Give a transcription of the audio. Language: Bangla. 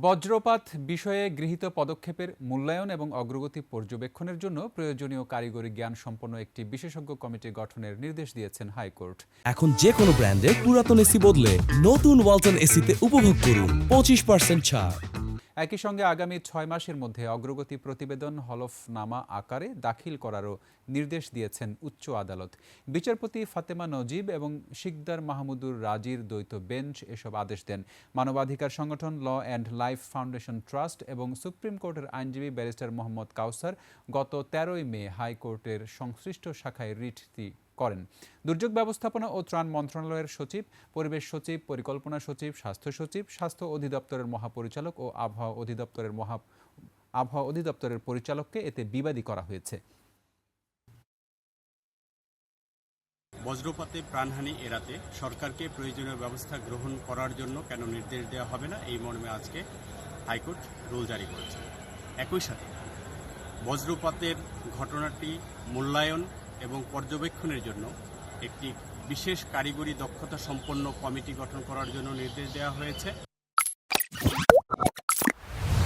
বজ্রপাত বিষয়ে গৃহীত পদক্ষেপের মূল্যায়ন এবং অগ্রগতি পর্যবেক্ষণের জন্য প্রয়োজনীয় কারিগরি জ্ঞান সম্পন্ন একটি বিশেষজ্ঞ কমিটি গঠনের নির্দেশ দিয়েছেন হাইকোর্ট। এখন যে কোনো ব্র্যান্ডের পুরাতন এসি বদলে নতুন ওয়ালটন এসিতে উপভোগ করুন 25% ছাড়। একই সঙ্গে আগামী 6 মাসের মধ্যে অগ্রগতি প্রতিবেদন হলফনামা আকারে দাখিল করারও নির্দেশ দিয়েছেন উচ্চ আদালত। বিচারপতি ফাতেমা নজিব এবং শিকদার মাহমুদুর রাজির দ্বৈত বেঞ্চ এসব আদেশ দেন। মানবাধিকার সংগঠন law and life foundation trust এবং সুপ্রিম কোর্টের আইনজীবী ব্যারিস্টার মোহাম্মদ কাউসার গত 13 মে হাইকোর্টের সংশ্লিষ্ট শাখায় রিট করেন। দুর্যোগ ব্যবস্থাপনা ও ত্রাণ মন্ত্রণালয়ের সচিব, পরিবেশ সচিব, পরিকল্পনা সচিব, স্বাস্থ্য সচিব, স্বাস্থ্য অধিদপ্তরের মহাপরিচালক ও আবহাওয়া অধিদপ্তরের পরিচালককে এতে বিবাদী করা হয়েছে। বজ্রপাতে প্রাণহানি এড়াতে সরকারকে প্রয়োজনীয় ব্যবস্থা গ্রহণ করার জন্য কেন নির্দেশ দেওয়া হবে না, এই মর্মে আজকে হাইকোর্ট রুল জারি করেছে। একই সাথে বজ্রপাতের ঘটনাটি মূল্যায়ন এবং পর্যবেক্ষণের জন্য একটি বিশেষ কারিগরি দক্ষতা সম্পন্ন কমিটি গঠন করার জন্য নির্দেশ দেওয়া হয়েছে।